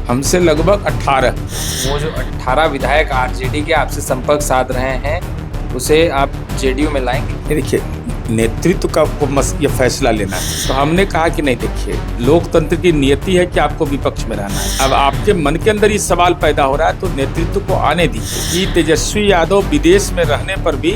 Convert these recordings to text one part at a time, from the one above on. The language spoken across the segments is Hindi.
हमसे लगभग 18। वो जो 18 विधायक आरजेडी के आपसे संपर्क साध रहे हैं उसे आप जेडीयू में लाएंगे? देखिए, नेतृत्व का ये फैसला लेना है। तो हमने कहा कि नहीं, देखिए, लोकतंत्र की नियति है कि आपको विपक्ष में रहना है। अब आपके मन के अंदर ये सवाल पैदा हो रहा है तो नेतृत्व को आने दीजिए कि तेजस्वी यादव विदेश में रहने पर भी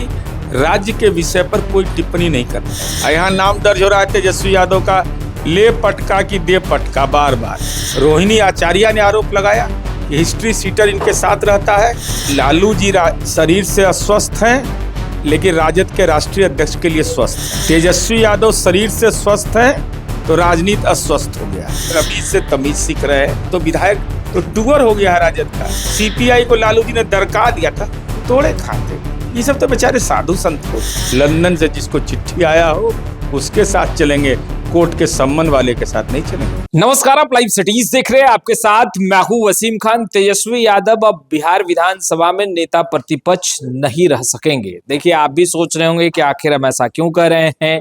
राज्य के विषय पर कोई टिप्पणी नहीं करता। यहाँ नाम दर्ज हो रहा है तेजस्वी यादव का, ले पटका की दे पटका। बार बार रोहिणी आचार्य ने आरोप लगाया कि हिस्ट्री सीटर इनके साथ रहता है। लालू जी शरीर से अस्वस्थ हैं लेकिन राजद के राष्ट्रीय अध्यक्ष के लिए स्वस्थ है। तेजस्वी यादव शरीर से स्वस्थ है तो राजनीति अस्वस्थ हो गया। रवि से तमीज सीख रहे हैं तो विधायक तो टूअर हो गया है राजद का। सीपीआई को लालू जी ने दरका दिया था, तोड़े खाते। ये सब तो बेचारे साधु संत हो। लंदन से जिसको चिट्ठी आया हो उसके साथ चलेंगे, कोर्ट के सम्मन वाले के साथ नहीं चलेंगे। नमस्कार, आप लाइव सिटीज देख रहे हैं। आपके साथ मैं हूं वसीम खान। तेजस्वी यादव अब बिहार विधानसभा में नेता प्रतिपक्ष नहीं रह सकेंगे। देखिए, आप भी सोच रहे होंगे कि आखिर हम ऐसा क्यों कर रहे हैं।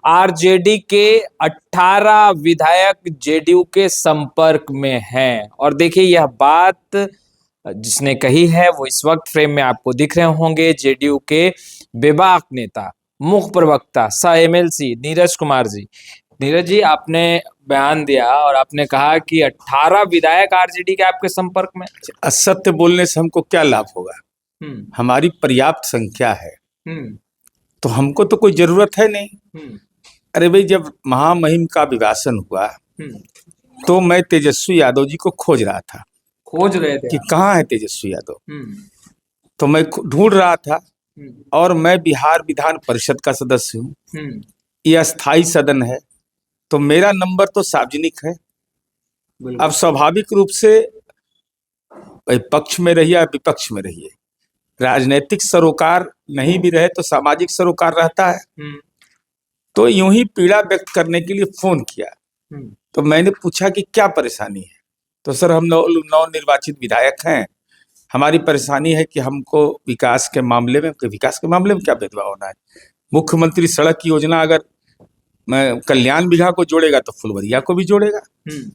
आरजेडी के 18 विधायक जेडीयू के संपर्क में हैं और देखिए, यह बात जिसने कही है वो इस वक्त फ्रेम में आपको दिख रहे होंगे। जेडीयू के बेबाक नेता, मुख्य प्रवक्ता सह एमएलसी नीरज कुमार जी। नीरज जी, आपने बयान दिया और आपने कहा कि 18 विधायक आरजेडी के आपके संपर्क में। असत्य बोलने से हमको क्या लाभ होगा? हमारी पर्याप्त संख्या है तो हमको तो कोई जरूरत है नहीं। अरे भाई, जब महामहिम का अभिभाषण हुआ तो मैं तेजस्वी यादव जी को खोज रहा था। खोज रहे थे कि कहाँ है तेजस्वी यादव? तो मैं ढूंढ रहा था और मैं बिहार विधान परिषद का सदस्य हूँ। यह अस्थाई सदन है तो मेरा नंबर तो सार्वजनिक है। अब स्वाभाविक रूप से पक्ष में रहिए या विपक्ष में रहिए, राजनीतिक सरोकार नहीं भी रहे तो सामाजिक सरोकार रहता है। तो यूं ही पीड़ा व्यक्त करने के लिए फोन किया। तो मैंने पूछा कि क्या परेशानी है। तो सर, हम नव निर्वाचित विधायक हैं, हमारी परेशानी है कि हमको विकास के मामले में क्या भेदभाव होना है। मुख्यमंत्री सड़क की योजना अगर कल्याण बिघा को जोड़ेगा तो फुलवरिया को भी जोड़ेगा,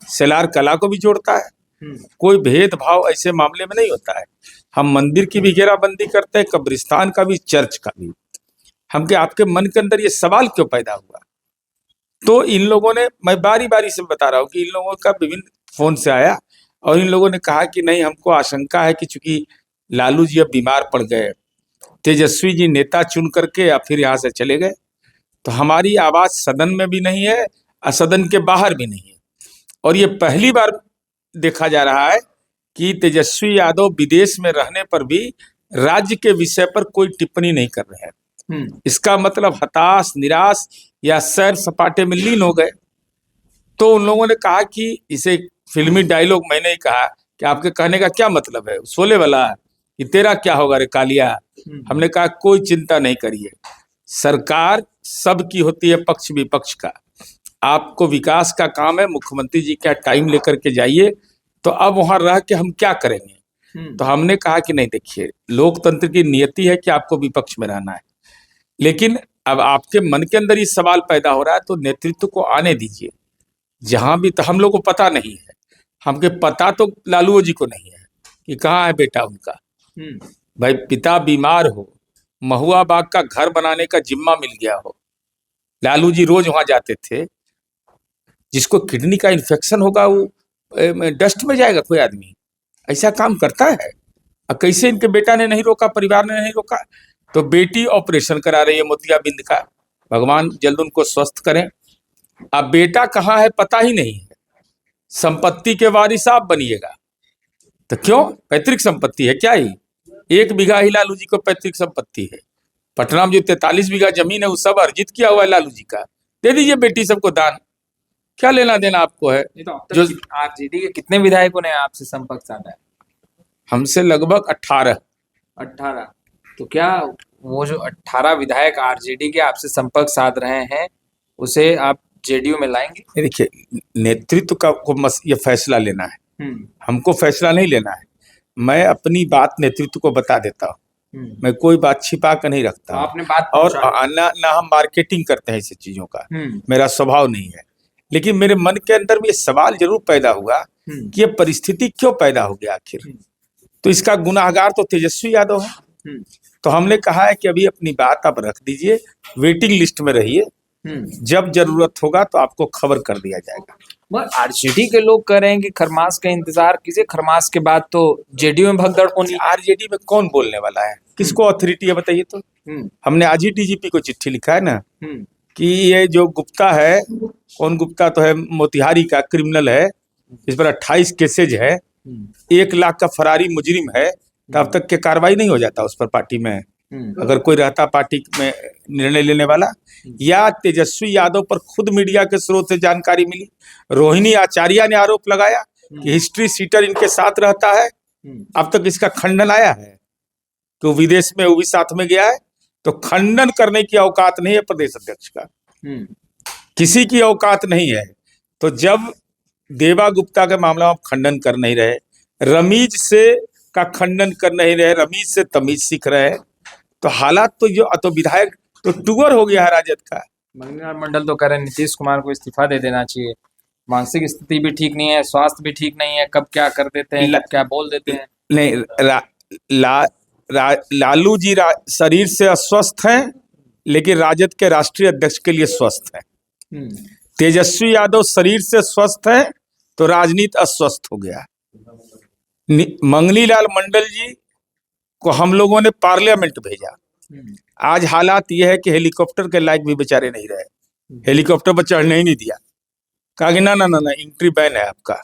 सेलार कला को भी जोड़ता है। कोई भेदभाव ऐसे मामले में नहीं होता है। हम मंदिर की भी घेराबंदी करते हैं, कब्रिस्तान का भी, चर्च का भी। हमके आपके मन के अंदर ये सवाल क्यों पैदा हुआ? तो इन लोगों ने, मैं बारी बारी से बता रहा हूँ कि इन लोगों का विभिन्न फोन से आया और इन लोगों ने कहा कि नहीं, हमको आशंका है कि चूंकि लालू जी अब बीमार पड़ गए, तेजस्वी जी नेता चुन करके या फिर यहाँ से चले गए, तो हमारी आवाज सदन में भी नहीं है और सदन के बाहर भी नहीं है। और ये पहली बार देखा जा रहा है कि तेजस्वी यादव विदेश में रहने पर भी राज्य के विषय पर कोई टिप्पणी नहीं कर रहे हैं। इसका मतलब हताश, निराश या सैर सपाटे में लीन हो गए। तो उन लोगों ने कहा कि इसे फिल्मी डायलॉग मैंने ही कहा कि आपके कहने का क्या मतलब है, शोले वाला, कि तेरा क्या होगा रे कालिया। हमने कहा कोई चिंता नहीं करिए, सरकार सबकी होती है, पक्ष विपक्ष का। आपको विकास का काम है, मुख्यमंत्री जी क्या टाइम लेकर के जाइए। तो अब वहां रह के हम क्या करेंगे? तो हमने कहा कि नहीं, देखिए, लोकतंत्र की नियति है कि आपको विपक्ष में रहना है। लेकिन अब आपके मन के अंदर ये सवाल पैदा हो रहा है तो नेतृत्व को आने दीजिए। जहां भी, तो हम लोग को पता नहीं है, हमके पता तो लालू जी को नहीं है कि कहाँ है बेटा उनका। भाई, पिता बीमार हो, महुआ बाग का घर बनाने का जिम्मा मिल गया हो, लालू जी रोज वहां जाते थे। जिसको किडनी का इन्फेक्शन होगा वो डस्ट में जाएगा? कोई आदमी ऐसा काम करता है? अब कैसे इनके बेटा ने नहीं रोका, परिवार ने नहीं रोका? तो बेटी ऑपरेशन करा रही है मोतियाबिंद का, भगवान जल्द उनको स्वस्थ करें। अब बेटा कहाँ है पता ही नहीं है। संपत्ति के वारिस आप बनिएगा तो क्यों? पैतृक संपत्ति है क्या? ही 1 बीघा ही लालू जी को पैतृक संपत्ति है। पटना में जो 43 बीघा जमीन है वो सब अर्जित किया हुआ है लालू जी का। दे दीजिए बेटी सबको दान, क्या लेना देना आपको है? तो जो आरजेडी के कितने विधायकों ने आपसे संपर्क साधा है? हमसे लगभग 18। तो क्या वो जो 18 विधायक आरजेडी के आपसे संपर्क साध रहे हैं उसे आप जेडीयू में लाएंगे? देखिए, नेतृत्व का ये फैसला लेना है, हमको फैसला नहीं लेना है। मैं अपनी बात नेतृत्व को बता देता हूँ, मैं कोई बात छिपा कर नहीं रखता। आपने बात और ना हम मार्केटिंग करते हैं ऐसी चीजों का, मेरा स्वभाव नहीं है। लेकिन मेरे मन के अंदर में ये सवाल जरूर पैदा हुआ कि ये परिस्थिति क्यों पैदा हो गया आखिर। तो इसका गुनाहगार तो तेजस्वी यादव है। तो हमने कहा है कि अभी अपनी बात आप रख दीजिए, वेटिंग लिस्ट में रहिए, जब जरूरत होगा तो आपको खबर कर दिया जाएगा। आरजेडी के लोग कह रहे हैं कि खरमास का इंतजार कीजिए, खरमास के बाद तो जेडीयू में भगदड़ होनी। आरजेडी में कौन बोलने वाला है, किसको अथॉरिटी है बताइए तो। हमने आज ही डीजीपी को चिट्ठी लिखा है ना कि ये जो गुप्ता है, कौन गुप्ता तो है मोतिहारी का क्रिमिनल है, इस पर 28 केसेज है, 1 लाख का फरारी मुजरिम है, तब तक के कार्रवाई नहीं हो जाता उस पर पार्टी में, अगर कोई रहता पार्टी में निर्णय लेने वाला। या तेजस्वी यादव पर खुद मीडिया के स्रोत से जानकारी मिली, रोहिणी आचार्य ने आरोप लगाया कि हिस्ट्री सीटर इनके साथ रहता है। अब तक इसका खंडन आया है कि वो विदेश में वो भी साथ में गया है, तो खंडन करने की औकात नहीं है प्रदेश अध्यक्ष का, किसी की औकात नहीं है। तो जब देवा गुप्ता के मामला में खंडन कर नहीं रहे, रमीज से का खंडन कर नहीं रहे, रमीज से तमीज सीख रहे हैं, तो हालात तो विधायक तो टूअर हो गया है राजद का। मंगल मंडल तो कह रहे हैं नीतीश कुमार को इस्तीफा दे देना चाहिए, मानसिक स्थिति भी ठीक नहीं है, स्वास्थ्य भी ठीक नहीं है, कब क्या कर देते हैं, कब क्या बोल देते हैं। नहीं, लालू जी शरीर से अस्वस्थ हैं, लेकिन राजद के राष्ट्रीय अध्यक्ष के लिए स्वस्थ है। तेजस्वी यादव शरीर से स्वस्थ है तो राजनीति अस्वस्थ हो गया। मंगली लाल मंडल जी को हम लोगों ने पार्लियामेंट भेजा, आज हालात यह है कि हेलीकॉप्टर के लायक भी बेचारे नहीं रहे, हेलीकॉप्टर पर चढ़ने ही नहीं दिया, कहा कि ना ना ना ना एंट्री बैन है आपका।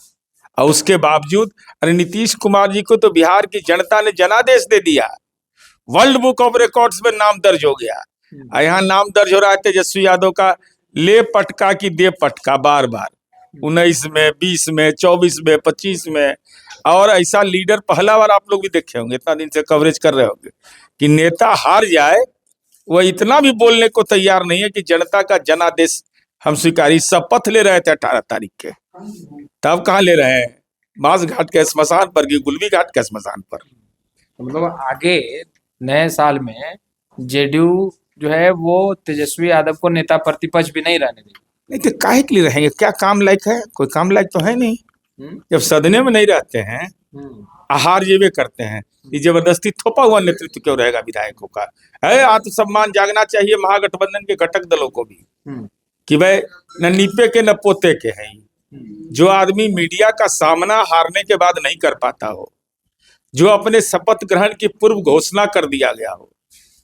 और उसके बावजूद अरे नीतीश कुमार जी को तो बिहार की जनता ने जनादेश दे दिया, वर्ल्ड बुक ऑफ रिकॉर्ड्स में नाम दर्ज हो गया। यहाँ नाम दर्ज हो रहा है तेजस्वी यादव का, ले पटका की दे पटका, बार बार 19 में, 20 में, 24 में, 25 में। और ऐसा लीडर पहला बार आप लोग भी देखे होंगे, इतना दिन से कवरेज कर रहे होंगे कि नेता हार जाए वह इतना भी बोलने को तैयार नहीं है कि जनता का जनादेश हम स्वीकारी। शपथ ले रहे थे 18 तारीख के, तब कहाँ ले रहे हैं, बांस घाट के स्मशान पर कि गुलबी घाट के स्मशान पर। मतलब आगे नए साल में जेडीयू जो है वो तेजस्वी यादव को नेता प्रतिपक्ष भी नहीं रहने देगी। नहीं तो काहे के लिए रहेंगे, क्या काम लायक है, कोई काम लायक तो है नहीं। जब सदने में नहीं रहते हैं, आहार जेबे करते हैं, ये जबरदस्ती थोपा हुआ नेतृत्व क्यों रहेगा विधायकों का। है आत्मसम्मान जागना चाहिए महागठबंधन के घटक दलों को भी कि भाई न नीपे के न पोते के हैं। जो आदमी मीडिया का सामना हारने के बाद नहीं कर पाता हो, जो अपने शपथ ग्रहण की पूर्व घोषणा कर दिया गया हो,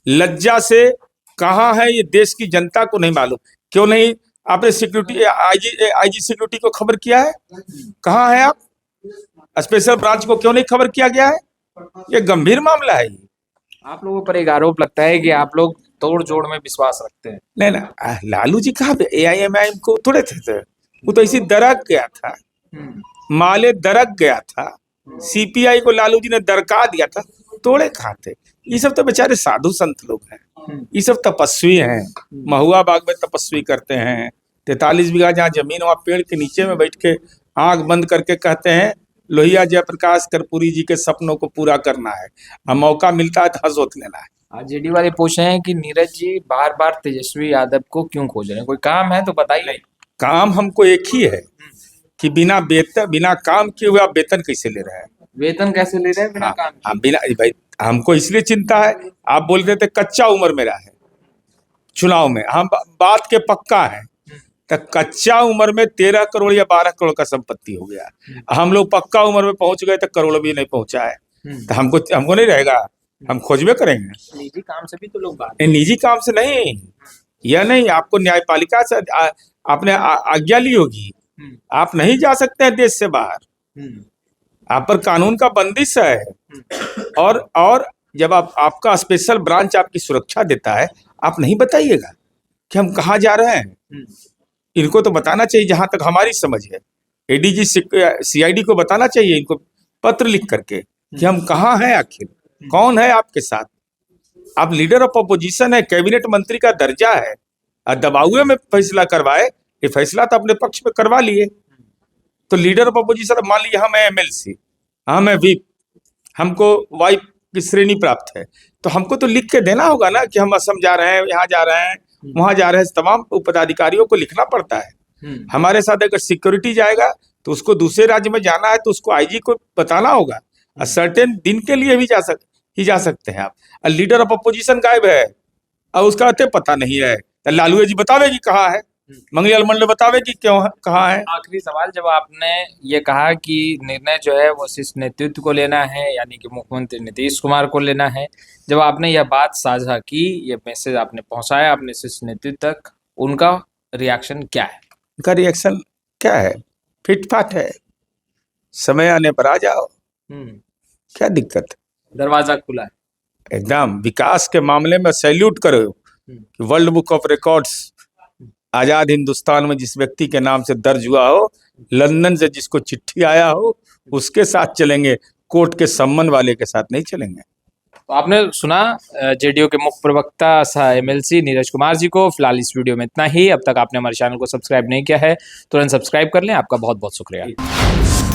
लज्जा से कहाँ है ये देश की जनता को नहीं मालूम। क्यों नहीं आपने सिक्योरिटी आईजी सिक्योरिटी को खबर किया है, कहाँ है आप, स्पेशल ब्रांच को क्यों नहीं खबर किया गया है, ये गंभीर मामला है। आप लोगों पर एक आरोप लगता है कि आप लोग तोड़ जोड़ में विश्वास रखते हैं। नहीं ना, लालू जी कहाँ AIMIM को थोड़े थे, वो तो इसी दरक गया था, माले दरक गया था, CPI को लालू जी ने दरका दिया था, तोड़े कहाँ थे। ये सब तो बेचारे साधु संत लोग हैं, ये सब तपस्वी हैं, महुआ बाग में तपस्वी करते हैं, 43 बीघा जहाँ जमीन वहाँ पेड़ के नीचे में बैठ के आंख बंद करके कहते हैं लोहिया जयप्रकाश कर्पूरी जी के सपनों को पूरा करना है, हम मौका मिलता है तो हंसोत लेना है। आरजेडी वाले पूछ रहे हैं कि नीरज जी बार बार तेजस्वी यादव को क्यों खोज रहे हैं, कोई काम है तो बताइए। काम हमको एक ही है कि बिना काम किए हुए आप वेतन कैसे ले रहे हैं, वेतन कैसे ले रहे हैं बिना काम किए? बिना भाई हमको इसलिए चिंता है, आप बोल रहे थे कच्चा उम्र मेरा है चुनाव में, हम बात के पक्का है, तो कच्चा उम्र में 13 करोड़ या 12 करोड़ का संपत्ति हो गया, हम लोग पक्का उम्र में पहुंच गए तो करोड़ भी नहीं पहुंचा है, तो हमको नहीं रहेगा, हम खोजबे करेंगे। निजी काम से भी तो लोग बात, निजी काम से नहीं, यह नहीं, आपको न्यायपालिका से आपने आज्ञा ली होगी, आप नहीं जा सकते हैं देश से बाहर, आप पर कानून का बंदिश है। और जब आपका स्पेशल ब्रांच आपकी सुरक्षा देता है, आप नहीं बताइएगा कि हम कहाँ जा रहे हैं, इनको तो बताना चाहिए जहां तक हमारी समझ है, ADG CID को बताना चाहिए इनको पत्र लिख करके कि हम कहाँ हैं, आखिर कौन है आपके साथ। आप लीडर ऑफ अपोजिशन है, कैबिनेट मंत्री का दर्जा है, दबावे में फैसला करवाए, ये फैसला तो अपने पक्ष में करवा लिए। तो लीडर ऑफ अपोजिशन, मान लीजिए हम MLC, हम व्हिप, हमको वाइप की श्रेणी प्राप्त है, तो हमको तो लिख के देना होगा ना कि हम असम जा रहे हैं, यहाँ जा रहे हैं, वहां जा रहे हैं, तमाम पदाधिकारियों को लिखना पड़ता है। हमारे साथ अगर सिक्योरिटी जाएगा तो उसको दूसरे राज्य में जाना है तो उसको आईजी को बताना होगा। सर्टेन दिन के लिए भी जा सकते हैं आप। लीडर ऑफ अपोजिशन गायब है और उसका कहते पता नहीं है, तो लालू जी बतावे कि कहाँ है, मंगलयाल मंडल बतावे कि क्यों कहाँ है। आखिरी सवाल, जब आपने ये कहा कि निर्णय जो है वो शीर्ष नेतृत्व को लेना है, यानी कि मुख्यमंत्री नीतीश कुमार को लेना है, जब आपने यह बात साझा की, ये मैसेज आपने पहुंचाया अपने शीर्ष नेतृत्व तक, उनका रिएक्शन क्या है? उनका रिएक्शन क्या है? फिटफाट है, समय आने पर आ जाओ, क्या दिक्कत, दरवाजा खुला है एकदम। विकास के मामले में सैल्यूट करो कि वर्ल्ड बुक ऑफ रिकॉर्ड्स आजाद हिंदुस्तान में जिस व्यक्ति के नाम से दर्ज हुआ हो, लंदन से जिसको चिट्ठी आया हो, उसके साथ चलेंगे, कोर्ट के सम्मन वाले के साथ नहीं चलेंगे। तो आपने सुना जेडीयू के मुख्य प्रवक्ता सह एमएलसी नीरज कुमार जी को। फिलहाल इस वीडियो में इतना ही। अब तक आपने हमारे चैनल को सब्सक्राइब नहीं किया है, तुरंत सब्सक्राइब कर लें। आपका बहुत बहुत शुक्रिया।